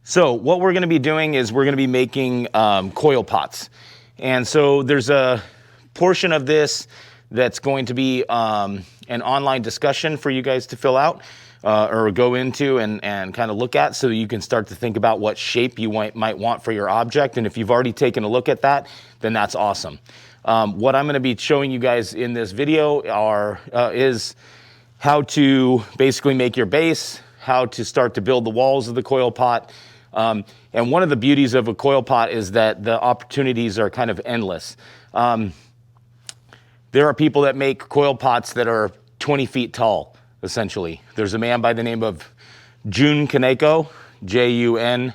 So what we're gonna be doing is we're gonna be making coil pots. And so there's a portion of this that's going to be an online discussion for you guys to fill out or go into and kind of look at, so you can start to think about what shape you might want for your object. And if you've already taken a look at that, then that's awesome. What I'm gonna be showing you guys in this video is how to basically make your base, how to start to build the walls of the coil pot. And one of the beauties of a coil pot is that the opportunities are kind of endless. There are people that make coil pots that are 20 feet tall, essentially. There's a man by the name of Jun Kaneko, Junkaneko,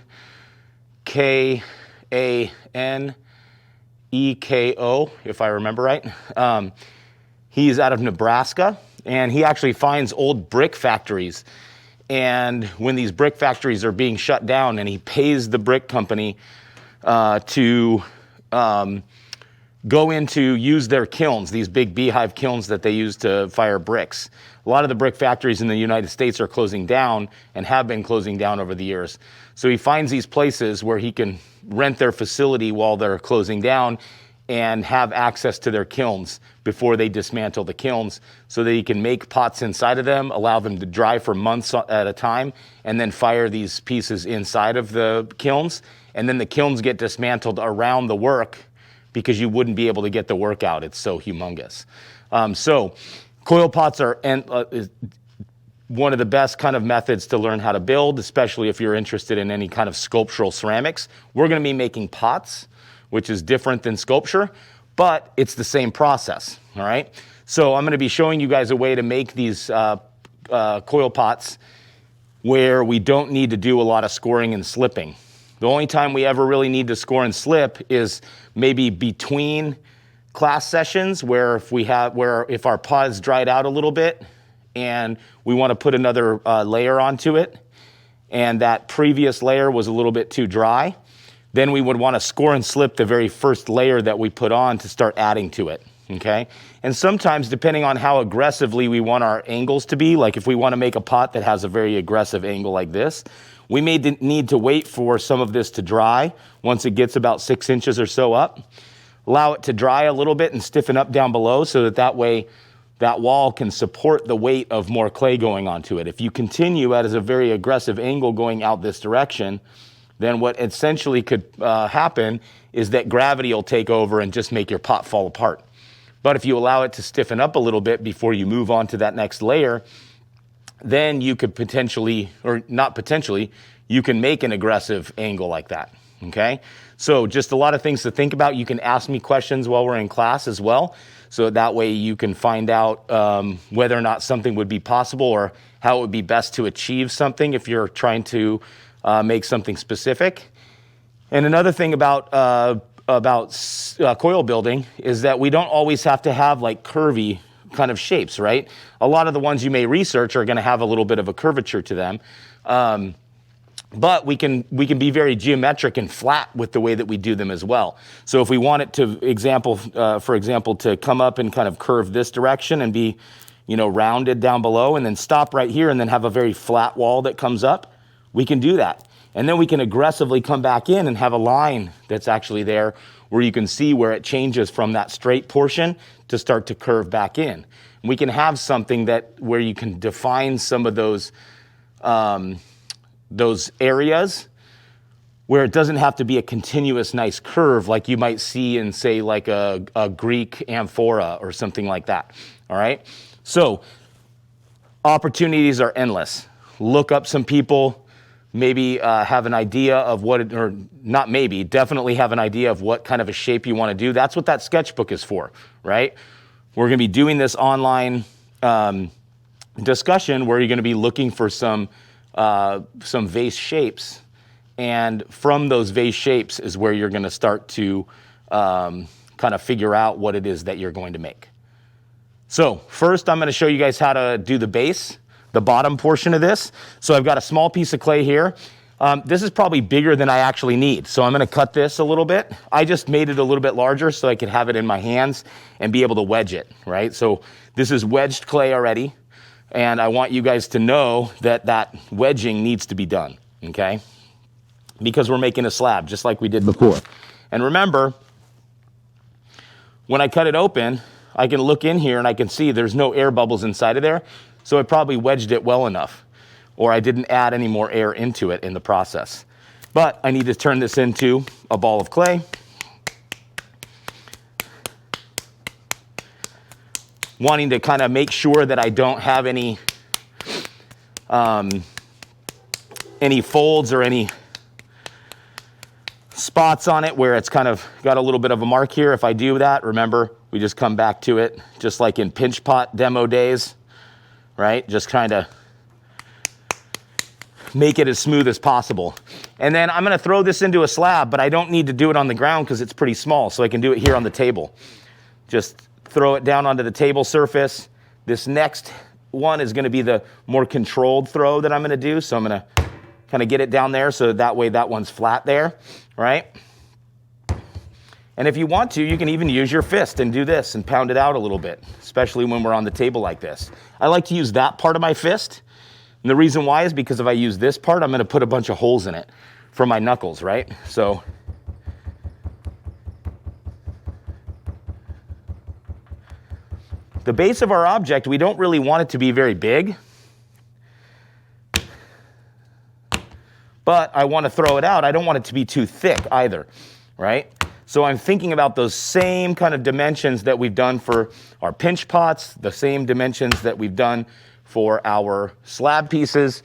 if I remember right. He's out of Nebraska, and he actually finds old brick factories. And when these brick factories are being shut down, and he pays the brick company to go in to use their kilns, these big beehive kilns that they use to fire bricks. A lot of the brick factories in the United States are closing down and have been closing down over the years. So he finds these places where he can rent their facility while they're closing down and have access to their kilns before they dismantle the kilns, so that he can make pots inside of them, allow them to dry for months at a time, and then fire these pieces inside of the kilns. And then the kilns get dismantled around the work, because you wouldn't be able to get the work out. It's so humongous. So coil pots are one of the best kind of methods to learn how to build, especially if you're interested in any kind of sculptural ceramics. We're gonna be making pots, which is different than sculpture, but it's the same process, all right? So I'm gonna be showing you guys a way to make these coil pots where we don't need to do a lot of scoring and slipping. The only time we ever really need to score and slip is maybe between class sessions, where if our pod's dried out a little bit and we wanna put another layer onto it, and that previous layer was a little bit too dry, then we would want to score and slip the very first layer that we put on to start adding to it, okay? And sometimes, depending on how aggressively we want our angles to be, like if we want to make a pot that has a very aggressive angle like this, we may need to wait for some of this to dry once it gets about 6 inches or so up. Allow it to dry a little bit and stiffen up down below, so that way that wall can support the weight of more clay going onto it. If you continue at a very aggressive angle going out this direction, then what essentially could happen is that gravity will take over and just make your pot fall apart. But if you allow it to stiffen up a little bit before you move on to that next layer, then you could potentially, or not potentially, you can make an aggressive angle like that, okay? So just a lot of things to think about. You can ask me questions while we're in class as well, so that way you can find out whether or not something would be possible, or how it would be best to achieve something if you're trying to make something specific. And another thing about coil building is that we don't always have to have like curvy kind of shapes, right? A lot of the ones you may research are gonna have a little bit of a curvature to them. But we can be very geometric and flat with the way that we do them as well. So if we want it to, for example, to come up and kind of curve this direction and be, rounded down below, and then stop right here and then have a very flat wall that comes up, we can do that. And then we can aggressively come back in and have a line that's actually there, where you can see where it changes from that straight portion to start to curve back in. And we can have something where you can define some of those areas where it doesn't have to be a continuous nice curve like you might see in, say, like a Greek amphora or something like that, all right? So opportunities are endless. Look up some people, maybe have an idea of definitely have an idea of what kind of a shape you want to do. That's what that sketchbook is for, right? We're going to be doing this online discussion where you're going to be looking for some vase shapes, and from those vase shapes is where you're going to start to kind of figure out what it is that you're going to make. So first, I'm going to show you guys how to do the base, the bottom portion of this. So I've got a small piece of clay here. This is probably bigger than I actually need, so I'm going to cut this a little bit. I just made it a little bit larger so I could have it in my hands and be able to wedge it, right? So this is wedged clay already, and I want you guys to know that that wedging needs to be done, okay? because we're making a slab just like we did before. And remember, when I cut it open, I can look in here and I can see there's no air bubbles inside of there, so I probably wedged it well enough, or I didn't add any more air into it in the process. But I need to turn this into a ball of clay. Wanting to kind of make sure that I don't have any folds or any spots on it where it's kind of got a little bit of a mark here. If I do that, remember, we just come back to it, just like in pinch pot demo days, right? Just kind of make it as smooth as possible. And then I'm gonna throw this into a slab, but I don't need to do it on the ground because it's pretty small, so I can do it here on the table. Just throw it down onto the table surface. This next one is gonna be the more controlled throw that I'm gonna do, so I'm gonna kind of get it down there so that way that one's flat there, right? And if you want to, you can even use your fist and do this and pound it out a little bit, especially when we're on the table like this. I like to use that part of my fist. And the reason why is because if I use this part, I'm gonna put a bunch of holes in it for my knuckles, right? So the base of our object, we don't really want it to be very big, but I want to throw it out. I don't want it to be too thick either, right? So I'm thinking about those same kind of dimensions that we've done for our pinch pots, the same dimensions that we've done for our slab pieces.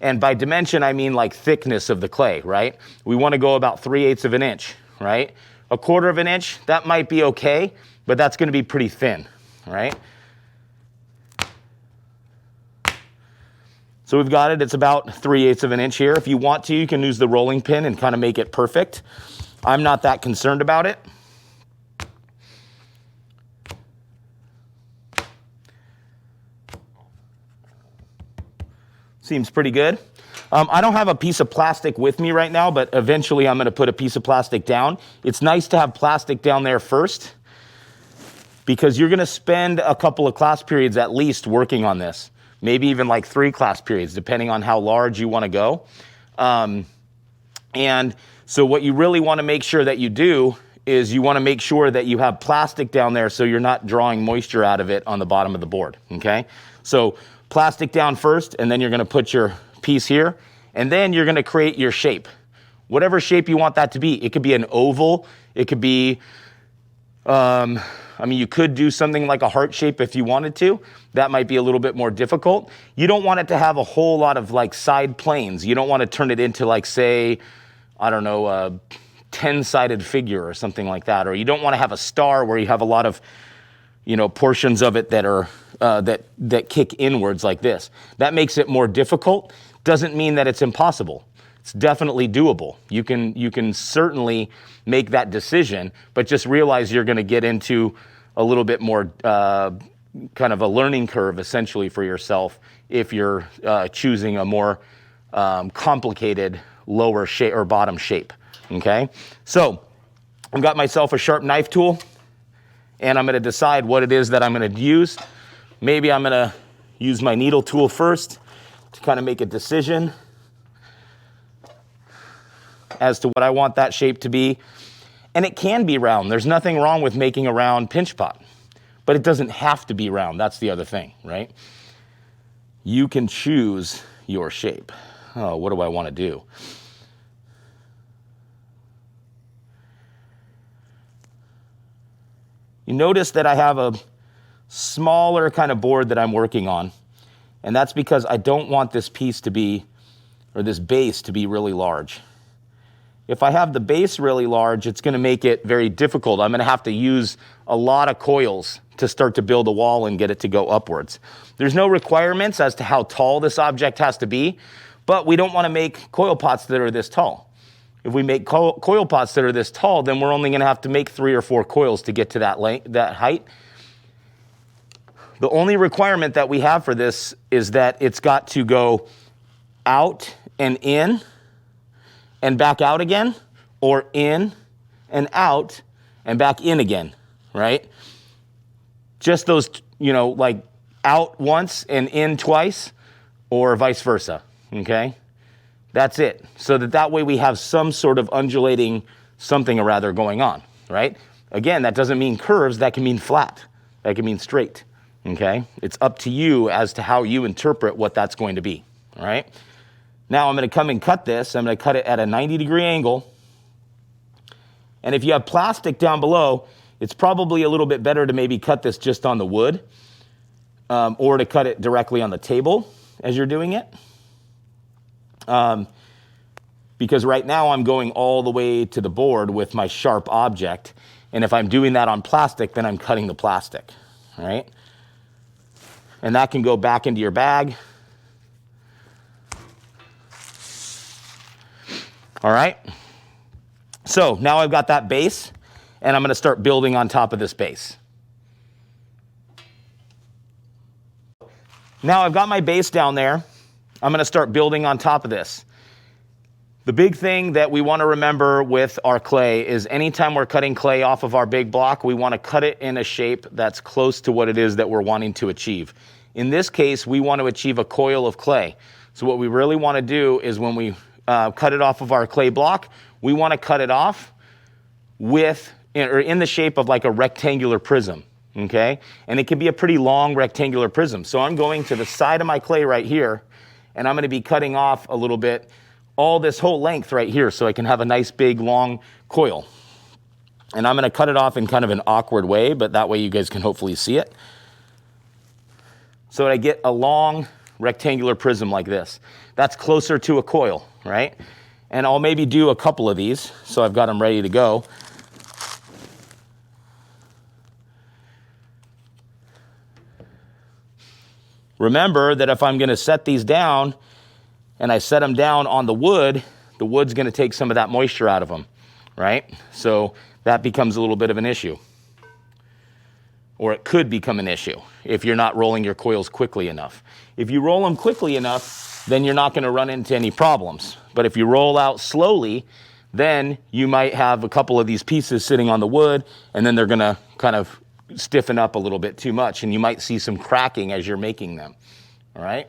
And by dimension, I mean like thickness of the clay, right? We want to go about 3/8 of an inch, right? 1/4 of an inch, that might be okay, but that's going to be pretty thin, right? So we've got it, it's about 3/8 of an inch here. If you want to, you can use the rolling pin and kind of make it perfect. I'm not that concerned about it. Seems pretty good. I don't have a piece of plastic with me right now, but eventually I'm gonna put a piece of plastic down. It's nice to have plastic down there first because you're gonna spend a couple of class periods at least working on this. Maybe even like 3 class periods, depending on how large you wanna go. And so what you really wanna make sure that you do is you wanna make sure that you have plastic down there so you're not drawing moisture out of it on the bottom of the board, okay? So plastic down first, and then you're gonna put your piece here, and then you're gonna create your shape. Whatever shape you want that to be. It could be an oval, it could be, I mean, you could do something like a heart shape if you wanted to. That might be a little bit more difficult. You don't want it to have a whole lot of like side planes. You don't want to turn it into like, say, I don't know, a 10-sided figure or something like that. Or you don't want to have a star where you have a lot of, you know, portions of it that are, that kick inwards like this. That makes it more difficult. Doesn't mean that it's impossible. It's definitely doable. You can certainly make that decision, but just realize you're going to get into a little bit more kind of a learning curve essentially for yourself if you're choosing a more complicated lower shape or bottom shape, okay? So I've got myself a sharp knife tool and I'm going to decide what it is that I'm going to use. Maybe I'm going to use my needle tool first to kind of make a decision as to what I want that shape to be. And it can be round. There's nothing wrong with making a round pinch pot, but it doesn't have to be round. That's the other thing, right? You can choose your shape. Oh, what do I want to do? You notice that I have a smaller kind of board that I'm working on, and that's because I don't want this piece to be, or this base to be really large. If I have the base really large, it's going to make it very difficult. I'm going to have to use a lot of coils to start to build a wall and get it to go upwards. There's no requirements as to how tall this object has to be, but we don't want to make coil pots that are this tall. If we make coil pots that are this tall, then we're only going to have to make 3 or 4 coils to get to that length, that height. The only requirement that we have for this is that it's got to go out and in and back out again, or in and out and back in again, right? Just those, you know, like out once and in twice, or vice versa, okay? That's it. So that way we have some sort of undulating something or rather going on, right? Again, that doesn't mean curves, that can mean flat. That can mean straight, okay? It's up to you as to how you interpret what that's going to be, all right? Now I'm gonna come and cut this. I'm gonna cut it at a 90-degree angle. And if you have plastic down below, it's probably a little bit better to maybe cut this just on the wood or to cut it directly on the table as you're doing it. Because right now I'm going all the way to the board with my sharp object. And if I'm doing that on plastic, then I'm cutting the plastic, all right? And that can go back into your bag. All right? So now I've got that base, and I'm gonna start building on top of this base. Now I've got my base down there. I'm gonna start building on top of this. The big thing that we wanna remember with our clay is anytime we're cutting clay off of our big block, we wanna cut it in a shape that's close to what it is that we're wanting to achieve. In this case, we want to achieve a coil of clay. So what we really wanna do is when we cut it off of our clay block, we wanna cut it off in the shape of like a rectangular prism. Okay, and it can be a pretty long rectangular prism. So I'm going to the side of my clay right here, and I'm gonna be cutting off a little bit, all this whole length right here, so I can have a nice big long coil. And I'm gonna cut it off in kind of an awkward way, but that way you guys can hopefully see it. So I get a long rectangular prism like this. That's closer to a coil, right? And I'll maybe do a couple of these, so I've got them ready to go. Remember that if I'm gonna set these down and I set them down on the wood's gonna take some of that moisture out of them, right? So that becomes a little bit of an issue. Or it could become an issue if you're not rolling your coils quickly enough. If you roll them quickly enough, then you're not gonna run into any problems. But if you roll out slowly, then you might have a couple of these pieces sitting on the wood, and then they're gonna kind of stiffen up a little bit too much, and you might see some cracking as you're making them, all right?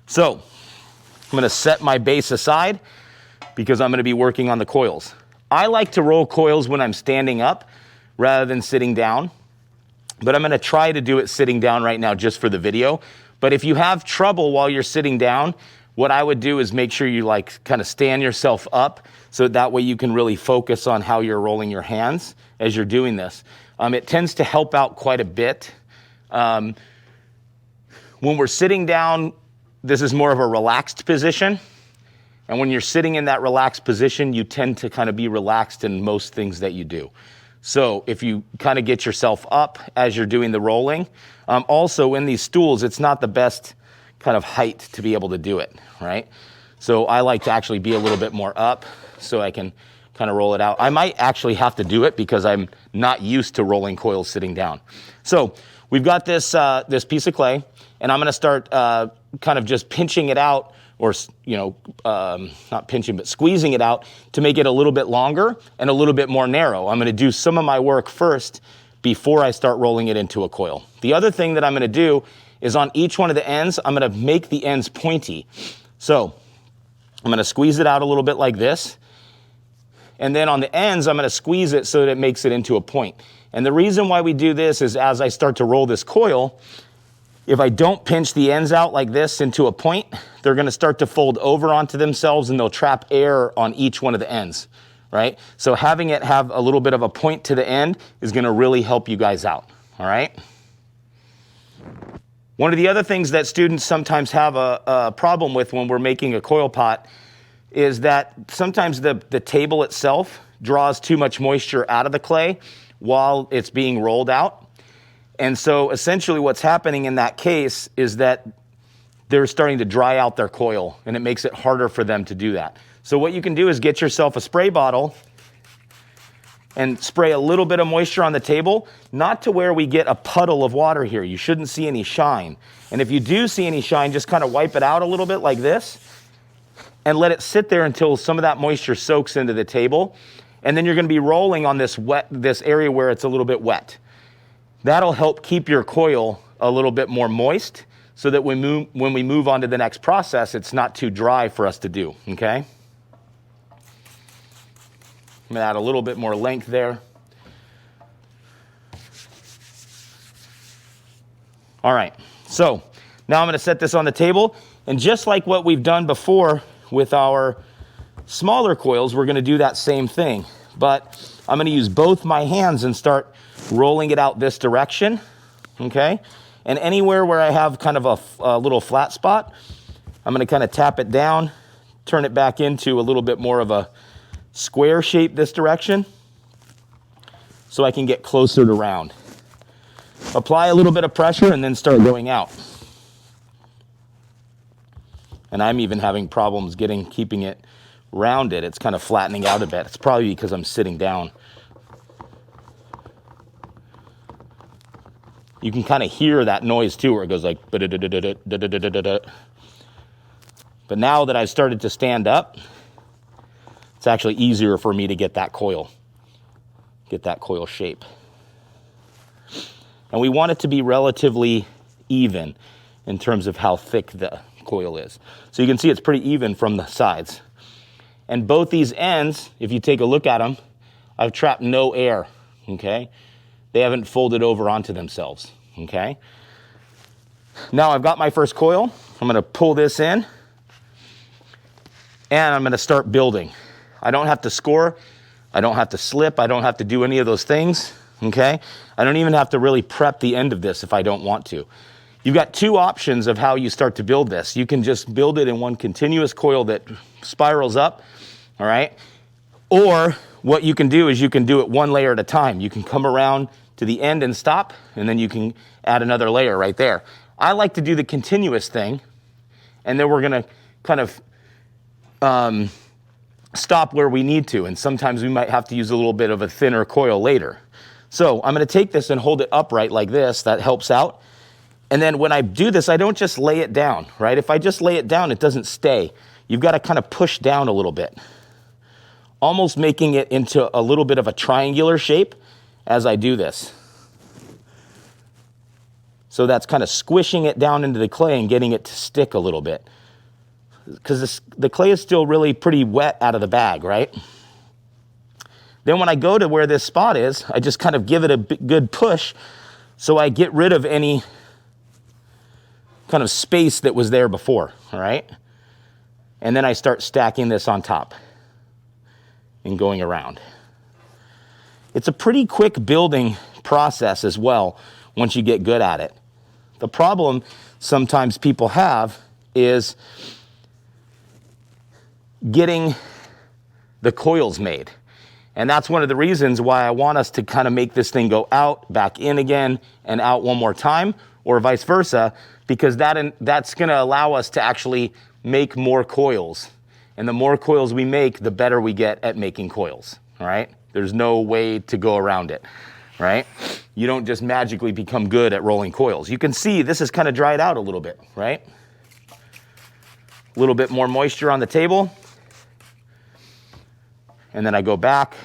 So I'm gonna set my base aside because I'm gonna be working on the coils. I like to roll coils when I'm standing up rather than sitting down, but I'm gonna try to do it sitting down right now just for the video. But if you have trouble while you're sitting down, what I would do is make sure you like kind of stand yourself up so that way you can really focus on how you're rolling your hands as you're doing this. It tends to help out quite a bit. When we're sitting down, this is more of a relaxed position. And when you're sitting in that relaxed position, you tend to kind of be relaxed in most things that you do. So if you kind of get yourself up as you're doing the rolling, also in these stools, it's not the best kind of height to be able to do it, right? So I like to actually be a little bit more up so I can kind of roll it out. I might actually have to do it because I'm not used to rolling coils sitting down. So we've got this, this piece of clay, and I'm gonna start kind of just pinching it out, or not pinching, but squeezing it out to make it a little bit longer and a little bit more narrow. I'm gonna do some of my work first before I start rolling it into a coil. The other thing that I'm gonna do is on each one of the ends, I'm gonna make the ends pointy. So I'm gonna squeeze it out a little bit like this. And then on the ends, I'm gonna squeeze it so that it makes it into a point. And the reason why we do this is as I start to roll this coil, if I don't pinch the ends out like this into a point, they're gonna start to fold over onto themselves and they'll trap air on each one of the ends, right? So having it have a little bit of a point to the end is gonna really help you guys out, all right? One of the other things that students sometimes have a problem with when we're making a coil pot is that sometimes the table itself draws too much moisture out of the clay while it's being rolled out. And so essentially what's happening in that case is that they're starting to dry out their coil, and it makes it harder for them to do that. So what you can do is get yourself a spray bottle and spray a little bit of moisture on the table, not to where we get a puddle of water here. You shouldn't see any shine. And if you do see any shine, just kind of wipe it out a little bit like this and let it sit there until some of that moisture soaks into the table. And then you're gonna be rolling on this area where it's a little bit wet. That'll help keep your coil a little bit more moist so that when we move on to the next process, it's not too dry for us to do, okay? I'm gonna add a little bit more length there. All right, so now I'm gonna set this on the table, and just like what we've done before with our smaller coils, we're gonna do that same thing, but I'm gonna use both my hands and start rolling it out this direction, okay? And anywhere where I have kind of a little flat spot, I'm gonna kind of tap it down, turn it back into a little bit more of a square shape this direction, so I can get closer to round. Apply a little bit of pressure and then start going out. And I'm even having problems keeping it rounded. It's kind of flattening out a bit. It's probably because I'm sitting down. You can kind of hear that noise too, where it goes like, but now that I've started to stand up, it's actually easier for me to get that coil shape. And we want it to be relatively even in terms of how thick the coil is. So you can see it's pretty even from the sides. And both these ends, if you take a look at them, I've trapped no air, okay? They haven't folded over onto themselves, okay? Now I've got my first coil. I'm gonna pull this in, and I'm gonna start building. I don't have to score, I don't have to slip, I don't have to do any of those things, okay? I don't even have to really prep the end of this if I don't want to. You've got two options of how you start to build this. You can just build it in one continuous coil that spirals up, all right? Or what you can do is you can do it one layer at a time. You can come around to the end and stop, and then you can add another layer right there. I like to do the continuous thing, and then we're gonna kind of stop where we need to, and sometimes we might have to use a little bit of a thinner coil later. So I'm gonna take this and hold it upright like this. That helps out. And then when I do this, I don't just lay it down, right? If I just lay it down, it doesn't stay. You've got to kind of push down a little bit, almost making it into a little bit of a triangular shape as I do this. So that's kind of squishing it down into the clay and getting it to stick a little bit, because the clay is still really pretty wet out of the bag, right? Then when I go to where this spot is, I just kind of give it a good push so I get rid of any kind of space that was there before, all right? And then I start stacking this on top and going around. It's a pretty quick building process as well once you get good at it. The problem sometimes people have is getting the coils made. And that's one of the reasons why I want us to kind of make this thing go out, back in again, and out one more time, or vice versa, because that's gonna allow us to actually make more coils. And the more coils we make, the better we get at making coils, all right? There's no way to go around it, right? You don't just magically become good at rolling coils. You can see this is kind of dried out a little bit, right? A little bit more moisture on the table. And then I go back,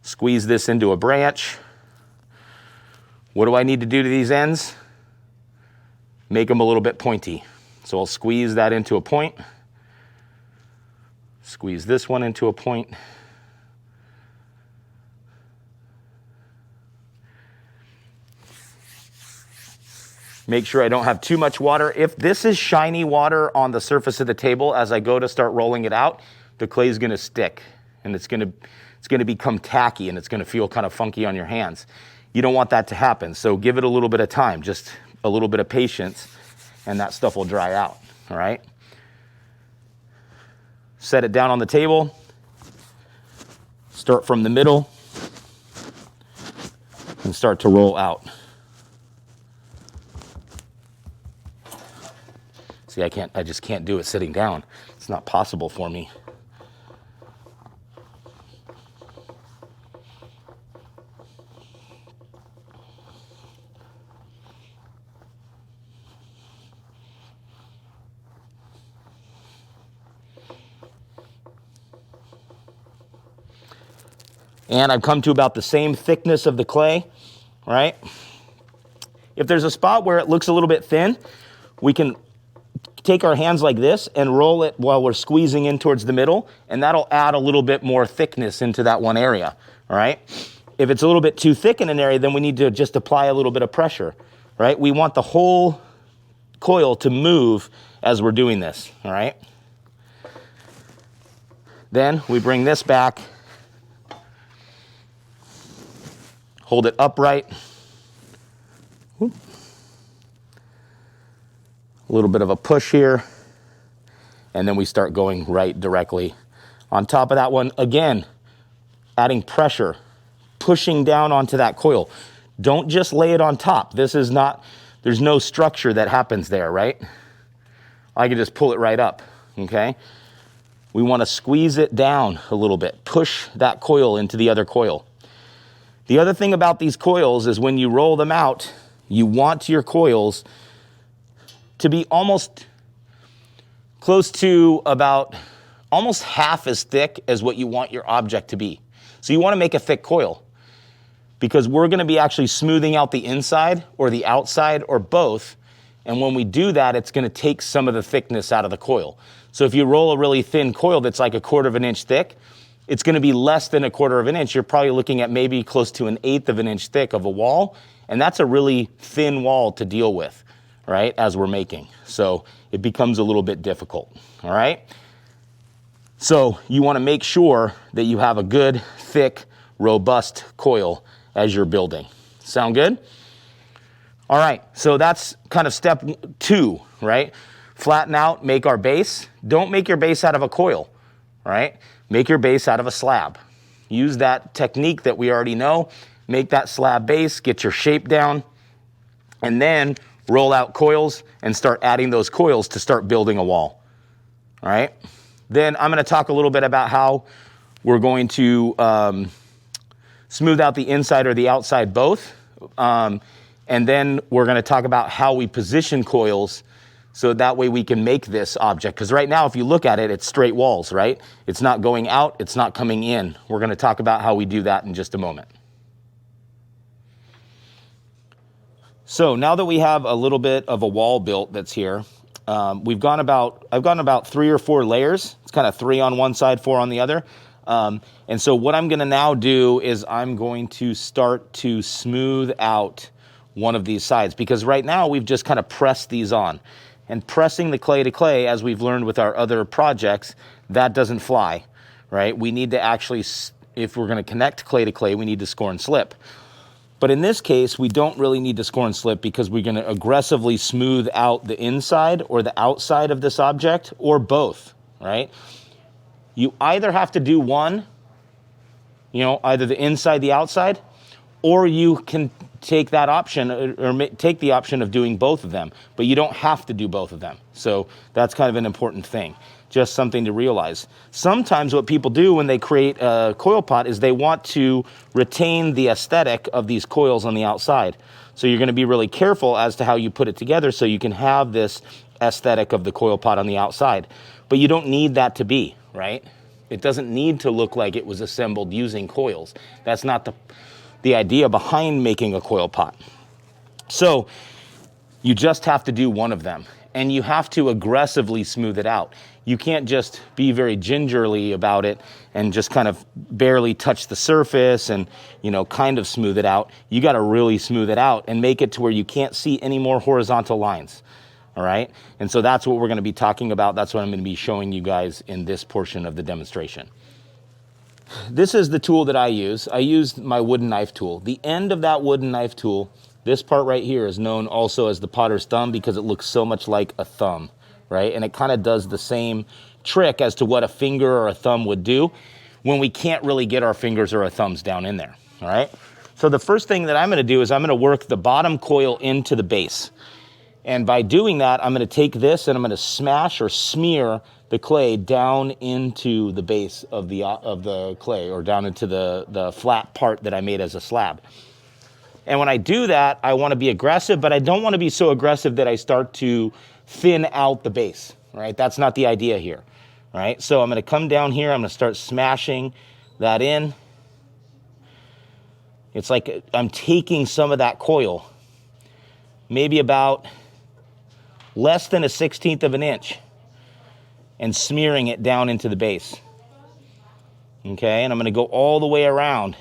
squeeze this into a branch. What do I need to do to these ends? Make them a little bit pointy. So I'll squeeze that into a point. Squeeze this one into a point. Make sure I don't have too much water. If this is shiny water on the surface of the table as I go to start rolling it out, the clay is gonna stick, and it's gonna become tacky, and it's gonna feel kind of funky on your hands. You don't want that to happen, so give it a little bit of time, just a little bit of patience, and that stuff will dry out, all right? Set it down on the table. Start from the middle and start to roll out. See, I just can't do it sitting down. It's not possible for me. And I've come to about the same thickness of the clay, right? If there's a spot where it looks a little bit thin, we can take our hands like this and roll it while we're squeezing in towards the middle, and that'll add a little bit more thickness into that one area, all right? If it's a little bit too thick in an area, then we need to just apply a little bit of pressure, right? We want the whole coil to move as we're doing this, all right? Then we bring this back, hold it upright. A little bit of a push here, and then we start going right directly on top of that one. Again, adding pressure, pushing down onto that coil. Don't just lay it on top. This is not, there's no structure that happens there, right? I can just pull it right up, okay? We want to squeeze it down a little bit, push that coil into the other coil. The other thing about these coils is when you roll them out, you want your coils to be almost close to about almost half as thick as what you want your object to be. So you want to make a thick coil because we're going to be actually smoothing out the inside or the outside or both. And when we do that, it's going to take some of the thickness out of the coil. So if you roll a really thin coil that's like 1/4 of an inch thick, it's going to be less than 1/4 of an inch. You're probably looking at maybe close to 1/8 of an inch thick of a wall. And that's a really thin wall to deal with, right, as we're making. So it becomes a little bit difficult, all right? So you want to make sure that you have a good, thick, robust coil as you're building. Sound good? All right, so that's kind of step 2, right? Flatten out, make our base. Don't make your base out of a coil, right? Make your base out of a slab. Use that technique that we already know. Make that slab base, get your shape down, and then roll out coils and start adding those coils to start building a wall, all right? Then I'm going to talk a little bit about how we're going to smooth out the inside or the outside both, and then we're going to talk about how we position coils so that way we can make this object. Because right now, if you look at it, it's straight walls, right? It's not going out, it's not coming in. We're going to talk about how we do that in just a moment. So now that we have a little bit of a wall built that's here, I've gone about 3 or 4 layers. It's kind of 3 on one side, 4 on the other. And so what I'm going to now do is I'm going to start to smooth out one of these sides, because right now we've just kind of pressed these on. And pressing the clay to clay, as we've learned with our other projects, that doesn't fly, right? We need to actually, if we're going to connect clay to clay, we need to score and slip. But in this case, we don't really need to score and slip because we're going to aggressively smooth out the inside or the outside of this object, or both, right? You either have to do one, either the inside, the outside, or you can take that option or take the option of doing both of them, but you don't have to do both of them. So that's kind of an important thing, just something to realize. Sometimes what people do when they create a coil pot is they want to retain the aesthetic of these coils on the outside. So you're going to be really careful as to how you put it together so you can have this aesthetic of the coil pot on the outside. But you don't need that to be, right? It doesn't need to look like it was assembled using coils. That's not the idea behind making a coil pot. So you just have to do one of them, and you have to aggressively smooth it out. You can't just be very gingerly about it and just kind of barely touch the surface and, kind of smooth it out. You got to really smooth it out and make it to where you can't see any more horizontal lines. All right. And so that's what we're going to be talking about. That's what I'm going to be showing you guys in this portion of the demonstration. This is the tool that I use. I use my wooden knife tool. The end of that wooden knife tool, this part right here, is known also as the potter's thumb because it looks so much like a thumb, right? And it kind of does the same trick as to what a finger or a thumb would do when we can't really get our fingers or our thumbs down in there, all right? So the first thing that I'm going to do is I'm going to work the bottom coil into the base. And by doing that, I'm going to take this and I'm going to smash or smear the clay down into the base of the clay, or down into the flat part that I made as a slab. And when I do that, I want to be aggressive, but I don't want to be so aggressive that I start to thin out the base, right? That's not the idea here, right? So I'm going to come down here, I'm going to start smashing that in. It's like I'm taking some of that coil maybe about less than a 1/16 of an inch, and smearing it down into the base. Okay, and I'm going to go all the way around,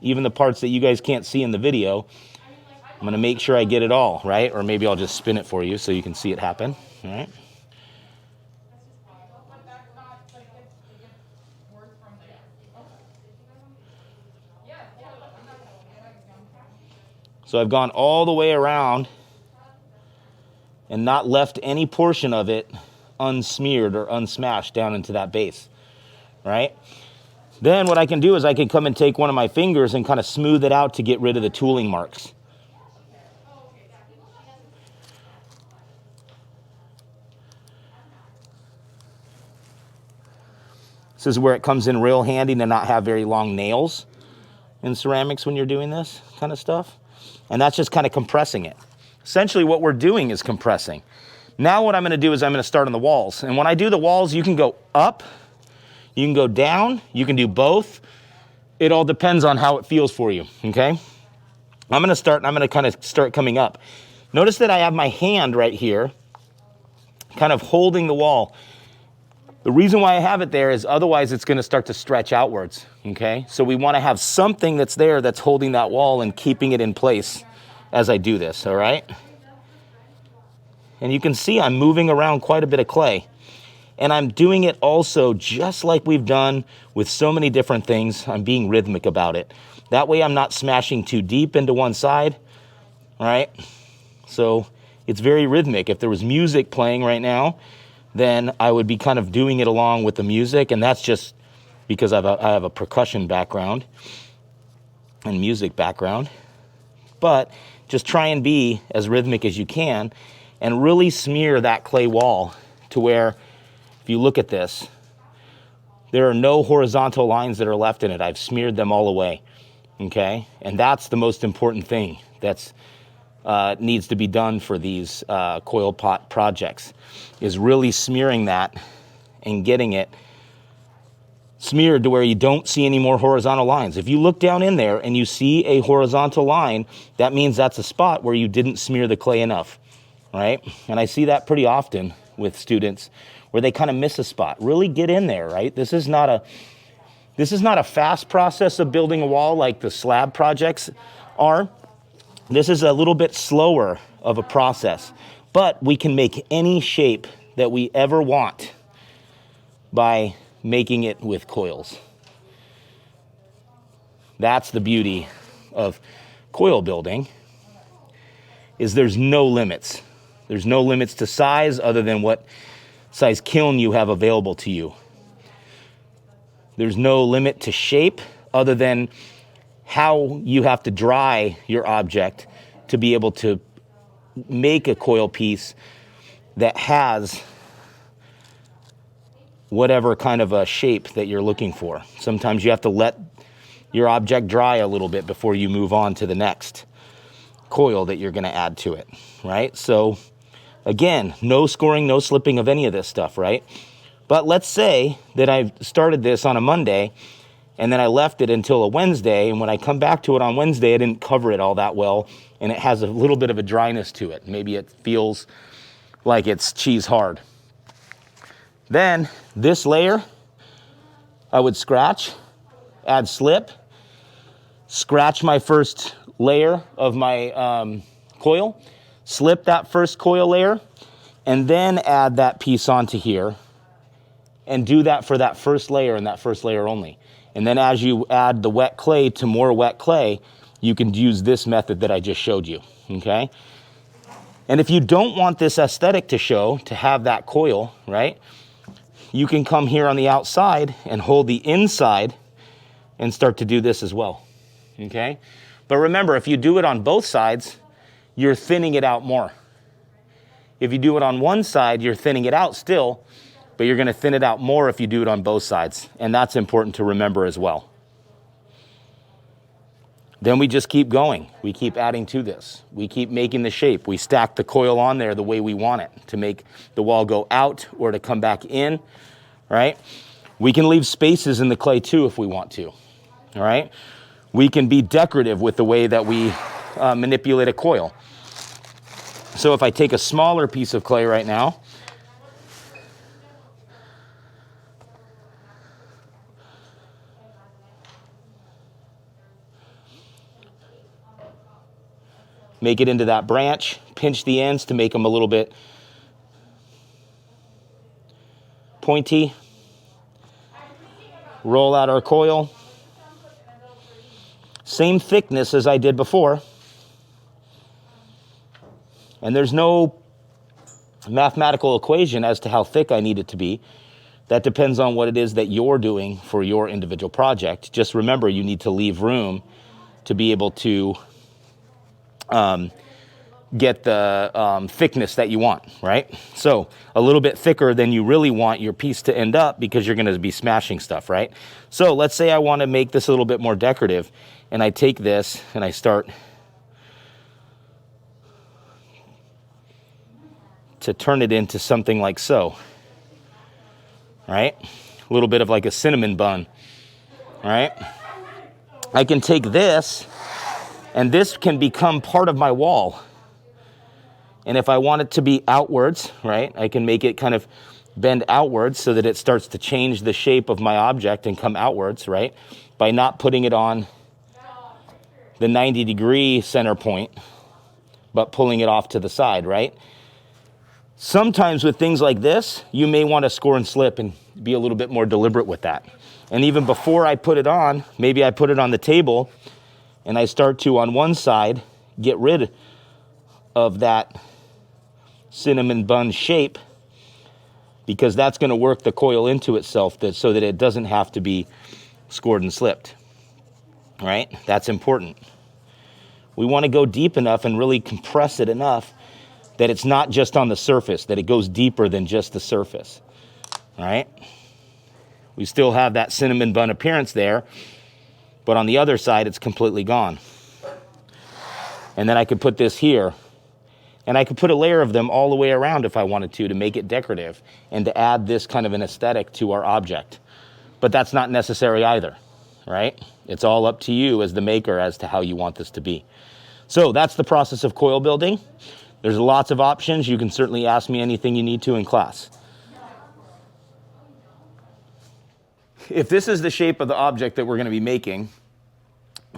even the parts that you guys can't see in the video. I'm going to make sure I get it all, right? Or maybe I'll just spin it for you so you can see it happen, all right? So I've gone all the way around and not left any portion of it unsmeared or unsmashed down into that base, right? Then what I can do is I can come and take one of my fingers and kind of smooth it out to get rid of the tooling marks. This is where it comes in real handy to not have very long nails in ceramics when you're doing this kind of stuff. And that's just kind of compressing it. Essentially what we're doing is compressing. Now what I'm going to do is I'm going to start on the walls. And when I do the walls, you can go up, you can go down, you can do both. It all depends on how it feels for you, okay? I'm going to start, and I'm going to kind of start coming up. Notice that I have my hand right here, kind of holding the wall. The reason why I have it there is otherwise it's going to start to stretch outwards, okay? So we want to have something that's there that's holding that wall and keeping it in place as I do this, all right? And you can see I'm moving around quite a bit of clay. And I'm doing it also just like we've done with so many different things. I'm being rhythmic about it. That way I'm not smashing too deep into one side, all right? So it's very rhythmic. If there was music playing right now, then I would be kind of doing it along with the music, and that's just because I have a percussion background and music background. But just try and be as rhythmic as you can and really smear that clay wall to where, if you look at this, there are no horizontal lines that are left in it. I've smeared them all away, okay? And that's the most important thing that's needs to be done for these coil pot projects, is really smearing that and getting it smeared to where you don't see any more horizontal lines. If you look down in there and you see a horizontal line, that means that's a spot where you didn't smear the clay enough, right? And I see that pretty often with students where they kind of miss a spot. Really get in there, right? This is not a fast process of building a wall like the slab projects are. This is a little bit slower of a process, but we can make any shape that we ever want by making it with coils. That's the beauty of coil building, is there's no limits. There's no limits to size other than what size kiln you have available to you. There's no limit to shape other than how you have to dry your object to be able to make a coil piece that has whatever kind of a shape that you're looking for. Sometimes you have to let your object dry a little bit before you move on to the next coil that you're going to add to it, right? So again, no scoring, no slipping of any of this stuff, right? But let's say that I started this on a Monday and then I left it until a Wednesday, and when I come back to it on Wednesday, I didn't cover it all that well, and it has a little bit of a dryness to it. Maybe it feels like it's cheese hard. Then this layer, I would scratch, add slip, scratch my first layer of my coil, slip that first coil layer, and then add that piece onto here, and do that for that first layer and that first layer only. And then as you add the wet clay to more wet clay, you can use this method that I just showed you, okay? And if you don't want this aesthetic to show, to have that coil, right, you can come here on the outside and hold the inside and start to do this as well, okay? But remember, if you do it on both sides, you're thinning it out more. If you do it on one side, you're thinning it out still, but you're going to thin it out more if you do it on both sides. And that's important to remember as well. Then we just keep going. We keep adding to this. We keep making the shape. We stack the coil on there the way we want it to make the wall go out or to come back in, right? We can leave spaces in the clay too if we want to, all right? We can be decorative with the way that we manipulate a coil. So if I take a smaller piece of clay right now, make it into that branch, pinch the ends to make them a little bit pointy, roll out our coil, same thickness as I did before, and there's no mathematical equation as to how thick I need it to be. That depends on what it is that you're doing for your individual project. Just remember, you need to leave room to be able to get the thickness that you want, right? So a little bit thicker than you really want your piece to end up, because you're going to be smashing stuff, right? So let's say I want to make this a little bit more decorative, and I take this and I start to turn it into something like so, right? A little bit of like a cinnamon bun, right? I can take this, and this can become part of my wall. And if I want it to be outwards, right, I can make it kind of bend outwards so that it starts to change the shape of my object and come outwards, right, by not putting it on the 90-degree center point, but pulling it off to the side, right? Sometimes with things like this, you may want to score and slip and be a little bit more deliberate with that. And even before I put it on, maybe I put it on the table and I start to, on one side, get rid of that cinnamon bun shape, because that's going to work the coil into itself so that it doesn't have to be scored and slipped, right? That's important. We want to go deep enough and really compress it enough that it's not just on the surface, that it goes deeper than just the surface, all right? We still have that cinnamon bun appearance there, but on the other side, it's completely gone. And then I could put this here, and I could put a layer of them all the way around if I wanted to make it decorative and to add this kind of an aesthetic to our object. But that's not necessary either, right? It's all up to you as the maker as to how you want this to be. So that's the process of coil building. There's lots of options. You can certainly ask me anything you need to in class. If this is the shape of the object that we're going to be making,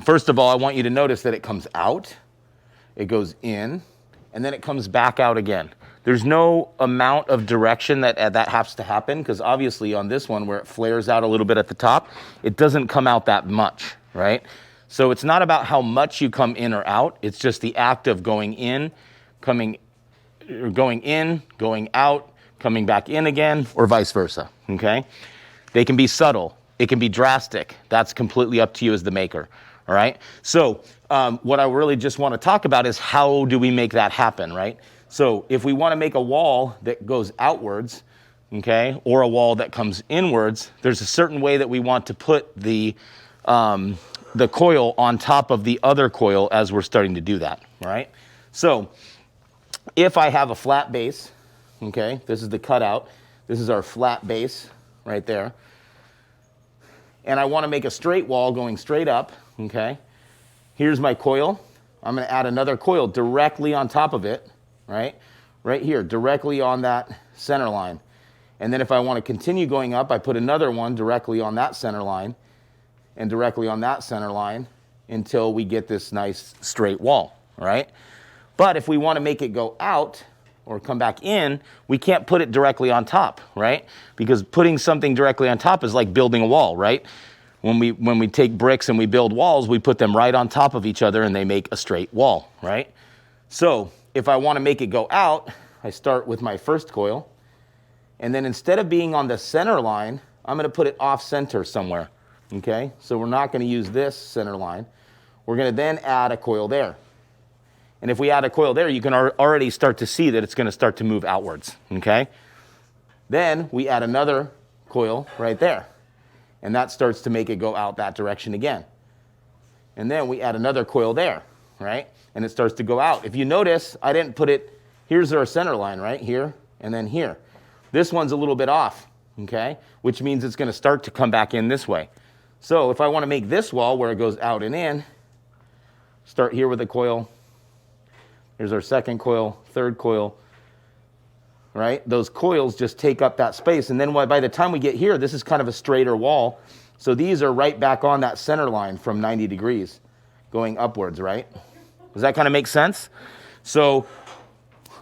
first of all, I want you to notice that it comes out, it goes in, and then it comes back out again. There's no amount of direction that has to happen, because obviously on this one where it flares out a little bit at the top, it doesn't come out that much, right? So it's not about how much you come in or out. It's just the act of going in, going out, coming back in again, or vice versa, okay? They can be subtle. It can be drastic. That's completely up to you as the maker, all right? So what I really just want to talk about is how do we make that happen, right? So if we want to make a wall that goes outwards, okay, or a wall that comes inwards, there's a certain way that we want to put the coil on top of the other coil as we're starting to do that, all right? So if I have a flat base, okay, this is the cutout, this is our flat base right there, and I want to make a straight wall going straight up, okay, here's my coil. I'm going to add another coil directly on top of it, right here, directly on that center line. And then if I want to continue going up, I put another one directly on that center line and directly on that center line until we get this nice straight wall, right? But if we want to make it go out or come back in, we can't put it directly on top, right? Because putting something directly on top is like building a wall, right? When we take bricks and we build walls, we put them right on top of each other and they make a straight wall, right? So if I want to make it go out, I start with my first coil, and then instead of being on the center line, I'm going to put it off center somewhere, okay? So we're not going to use this center line. We're going to then add a coil there. And if we add a coil there, you can already start to see that it's going to start to move outwards, okay? Then we add another coil right there, and that starts to make it go out that direction again. And then we add another coil there, right? And it starts to go out. If you notice, I didn't put it, here's our center line, right? Here and then here. This one's a little bit off, okay? Which means it's going to start to come back in this way. So if I want to make this wall where it goes out and in, start here with a coil, Here's our second coil, third coil, right? Those coils just take up that space. And then by the time we get here, this is kind of a straighter wall. So these are right back on that center line from 90 degrees going upwards, right? Does that kind of make sense? So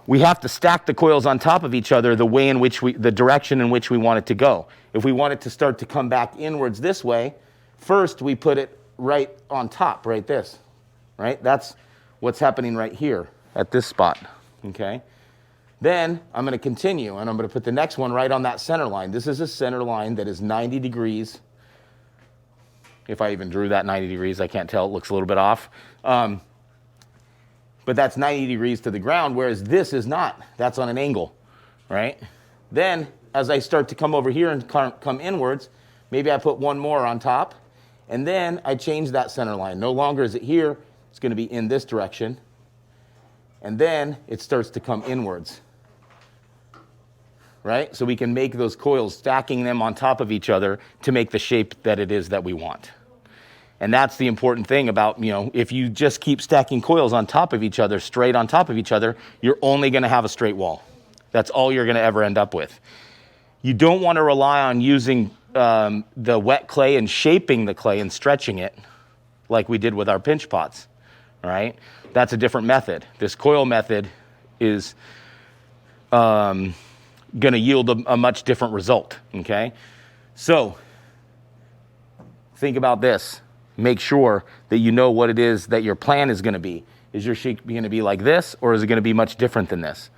we have to stack the coils on top of each other the way in which the direction in which we want it to go. If we want it to start to come back inwards this way, first we put it right on top, right this, right? That's what's happening right here at this spot, okay? Then I'm gonna continue and I'm gonna put the next one right on that center line. This is a center line that is 90 degrees. If I even drew that 90 degrees, I can't tell, it looks a little bit off. But that's 90 degrees to the ground, whereas this is not. That's on an angle, right? Then, as I start to come over here and come inwards, maybe I put one more on top, and then I change that center line. No longer is it here, it's gonna be in this direction, and then it starts to come inwards, right? So we can make those coils, stacking them on top of each other to make the shape that it is that we want. And that's the important thing about, if you just keep stacking coils on top of each other, straight on top of each other, you're only gonna have a straight wall. That's all you're gonna ever end up with. You don't wanna rely on using the wet clay and shaping the clay and stretching it like we did with our pinch pots, right? That's a different method. This coil method is gonna yield a much different result, okay? So, think about this. Make sure that you know what it is that your plan is gonna be. Is your shape gonna be like this, or is it gonna be much different than this?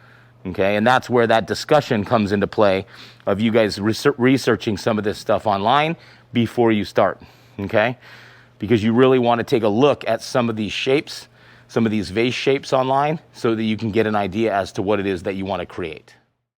Okay, and that's where that discussion comes into play of you guys researching some of this stuff online before you start, okay? Because you really wanna take a look at some of these shapes, some of these vase shapes online, so that you can get an idea as to what it is that you wanna create.